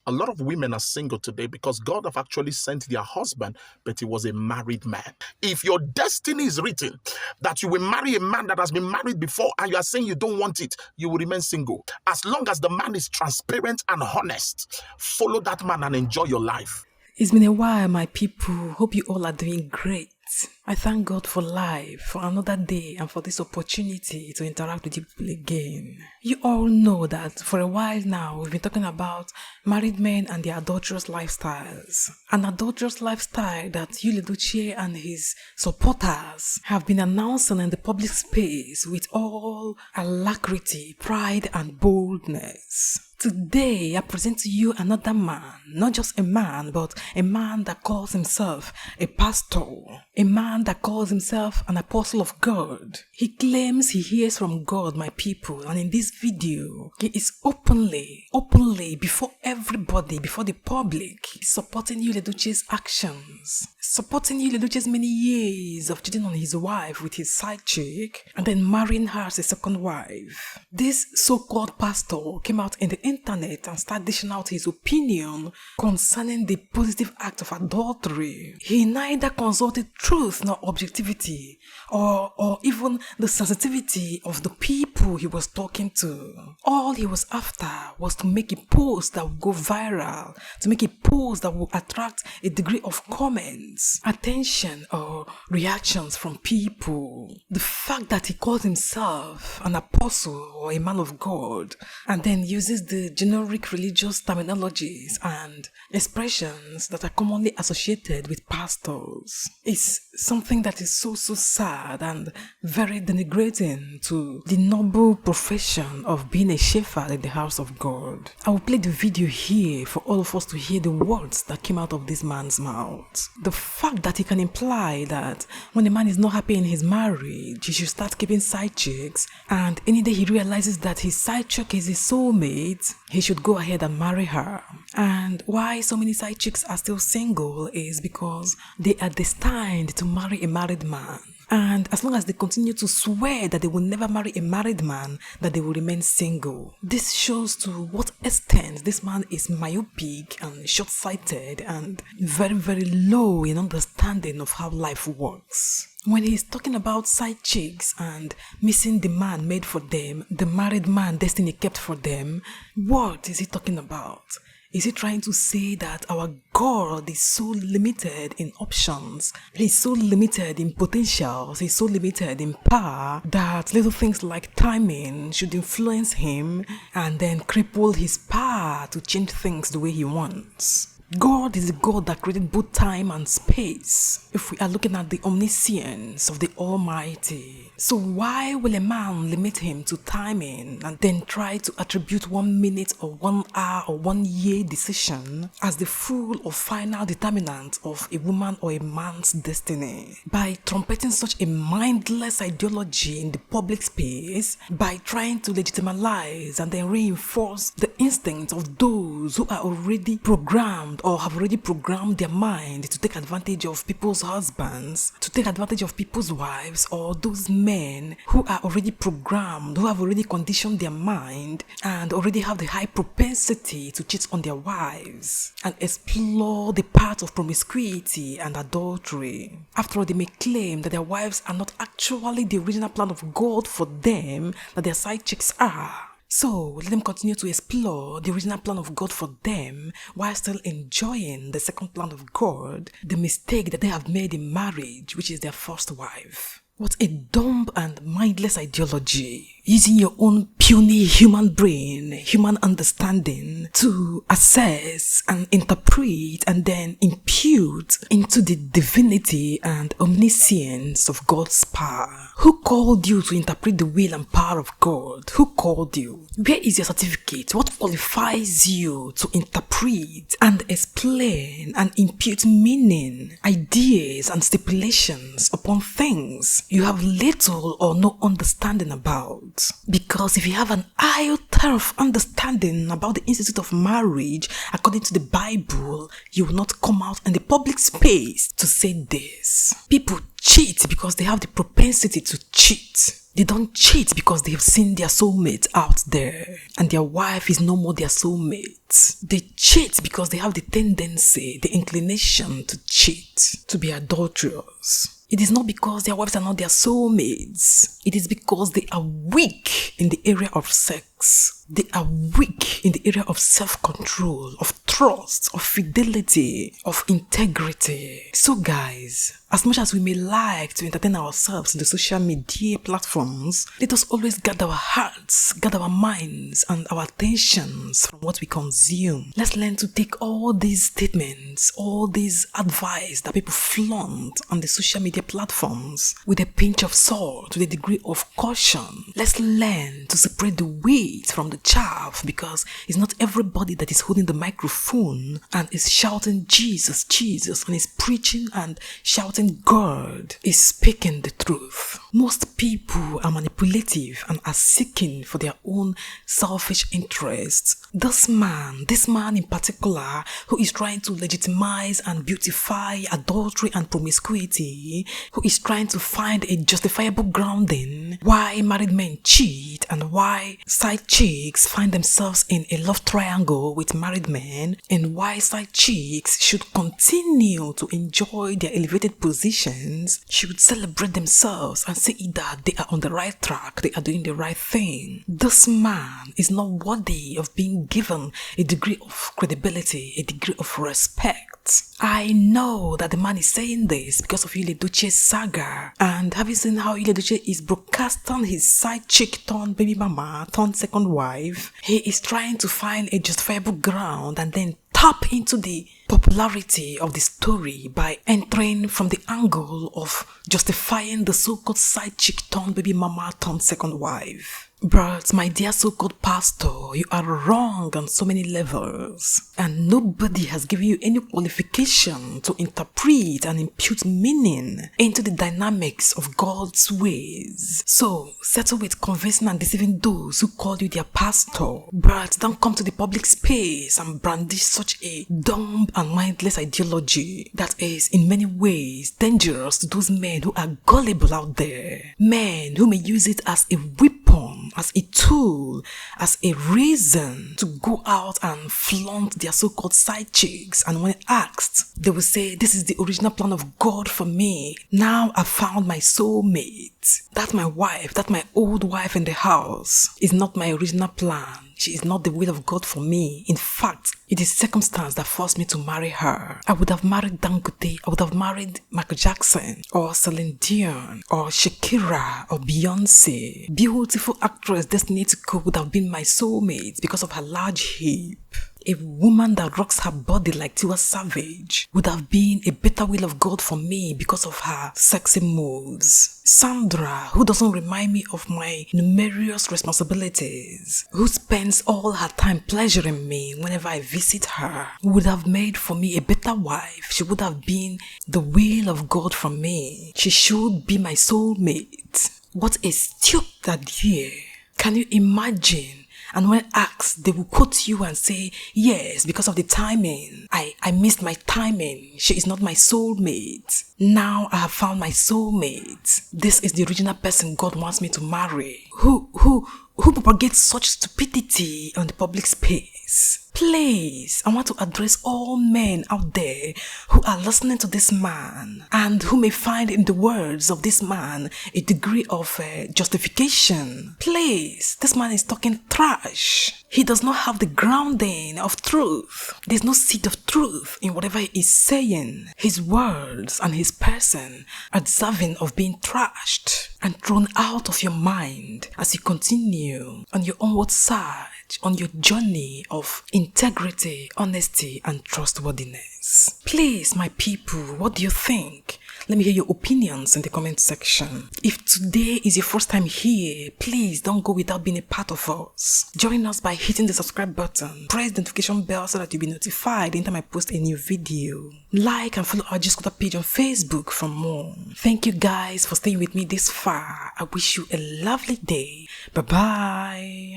A lot of women are single today because God have actually sent their husband, but he was a married man. If your destiny is written that you will marry a man that has been married before and you are saying you don't want it, you will remain single. As long as the man is transparent and honest, follow that man and enjoy your life. It's been a while, my people. Hope you all are doing great. I thank God for life, for another day, and for this opportunity to interact with you people again. You all know that for a while now, we've been talking about married men and their adulterous lifestyles. An adulterous lifestyle that YUL Edochie and his supporters have been announcing in the public space with all alacrity, pride, and boldness. Today, I present to you another man, not just a man, but a man that calls himself a pastor, a man that calls himself an apostle of God. He claims he hears from God, my people, and in this video, he is openly, before everybody, before the public, supporting YUL Edochie's actions, supporting YUL Edochie's many years of cheating on his wife with his side chick, and then marrying her as a second wife. This so-called pastor came out in the internet and started dishing out his opinion concerning the positive act of adultery. He neither consulted truth nor objectivity or even the sensitivity of the people he was talking to. All he was after was to make a post that would go viral, to make a post that would attract a degree of comments, attention, or reactions from people. The fact that he calls himself an apostle or a man of God and then uses the generic religious terminologies and expressions that are commonly associated with pastors is something that is so sad and very denigrating to the noble profession of being a shepherd in the house of God. I will play the video here for all of us to hear the words that came out of this man's mouth. The fact that he can imply that when a man is not happy in his marriage, he should start keeping side chicks, and any day he realizes that his side chick is his soulmate, he should go ahead and marry her. And why so many side chicks are still single is because they are destined to marry a married man. And as long as they continue to swear that they will never marry a married man, that they will remain single. This shows to what extent this man is myopic and short-sighted and very low in understanding of how life works. When he's talking about side chicks and missing the man made for them, the married man destiny kept for them, what is he talking about? Is he trying to say that our God is so limited in options, he's so limited in potentials, he's so limited in power that little things like timing should influence him and then cripple his power to change things the way he wants? God is a God that created both time and space, if we are looking at the omniscience of the Almighty. So why will a man limit him to timing and then try to attribute 1 minute or 1 hour or 1 year decision as the full or final determinant of a woman or a man's destiny? By trumpeting such a mindless ideology in the public space, by trying to legitimize and then reinforce the instincts of those who are already programmed or have already programmed their mind to take advantage of people's husbands, to take advantage of people's wives, or those men who are already programmed, who have already conditioned their mind and already have the high propensity to cheat on their wives and explore the path of promiscuity and adultery. After all, they may claim that their wives are not actually the original plan of God for them, that their side chicks are. So let them continue to explore the original plan of God for them while still enjoying the second plan of God, the mistake that they have made in marriage, which is their first wife. What a dumb and mindless ideology, using your own puny human brain, human understanding to assess and interpret and then impute into the divinity and omniscience of God's power. Who called you to interpret the will and power of God? Who called you? Where is your certificate? What qualifies you to interpret and explain and impute meaning, ideas and stipulations upon things you have little or no understanding about? Because if you have an iota of understanding about the institute of marriage according to the Bible, you will not come out in the public space to say this. People cheat because they have the propensity to cheat. They don't cheat because they have seen their soulmate out there and their wife is no more their soulmate. They cheat because they have the tendency, the inclination to cheat, to be adulterous. It is not because their wives are not their soulmates. It is because they are weak in the area of sex. They are weak in the area of self-control, of trust, of fidelity, of integrity. So guys, as much as we may like to entertain ourselves in the social media platforms, let us always guard our hearts, guard our minds and our attentions from what we consume. Let's learn to take all these statements, all this advice that people flaunt on the social media platforms with a pinch of salt, with a degree of caution. Let's learn to separate the wheat from the chaff, because it's not everybody that is holding the microphone and is shouting Jesus, Jesus, and is preaching and shouting God is speaking the truth. Most people are manipulative and are seeking for their own selfish interests. This man in particular, who is trying to legitimize and beautify adultery and promiscuity, who is trying to find a justifiable grounding why married men cheat and why side chicks find themselves in a love triangle with married men, and why side chicks should continue to enjoy their elevated positions, should celebrate themselves and say that they are on the right track, they are doing the right thing. This man is not worthy of being given a degree of credibility, a degree of respect. I know that the man is saying this because of Edochie's saga, and have you seen how Edochie is broadcasting his side chick turned baby mama turned second wife? He is trying to find a justifiable ground and then tap into the popularity of the story by entering from the angle of justifying the so-called side chick turned baby mama turned second wife. But my dear so-called pastor, you are wrong on so many levels, and nobody has given you any qualification to interpret and impute meaning into the dynamics of God's ways. So settle with convincing and deceiving those who call you their pastor, but don't come to the public space and brandish such a dumb and mindless ideology that is in many ways dangerous to those men who are gullible out there, men who may use it as a weapon, as a tool, as a reason to go out and flaunt their so-called side chicks, and when asked, they will say, this is the original plan of God for me. Now I found my soulmate. That's my wife, that's my old wife in the house. It's not my original plan. She is not the will of God for me. In fact, it is circumstance that forced me to marry her. I would have married Dangote, I would have married Michael Jackson, or Celine Dion, or Shakira, or Beyonce. Beautiful actress Destiny Etiko would have been my soulmate because of her large hip. A woman that rocks her body like Tiwa Savage would have been a better will of God for me because of her sexy moves. Sandra, who doesn't remind me of my numerous responsibilities, who spends all her time pleasuring me whenever I visit her, would have made for me a better wife. She would have been the will of God for me. She should be my soulmate. What a stupid idea. Can you imagine? And when asked, they will quote you and say, yes, because of the timing. I missed my timing. She is not my soulmate. Now I have found my soulmate. This is the original person God wants me to marry. Who propagates such stupidity on the public space? Please, I want to address all men out there who are listening to this man and who may find in the words of this man a degree of justification. Please, this man is talking trash. He does not have the grounding of truth. There's no seed of truth in whatever he is saying. His words and his person are deserving of being trashed and thrown out of your mind as you continue on your onward side, on your journey of integrity, honesty, and trustworthiness. Please, my people, what do you think? Let me hear your opinions in the comment section. If today is your first time here, please don't go without being a part of us. Join us by hitting the subscribe button. Press the notification bell so that you'll be notified anytime I post a new video. Like and follow our G-Scooter page on Facebook for more. Thank you guys for staying with me this far. I wish you a lovely day. Bye-bye.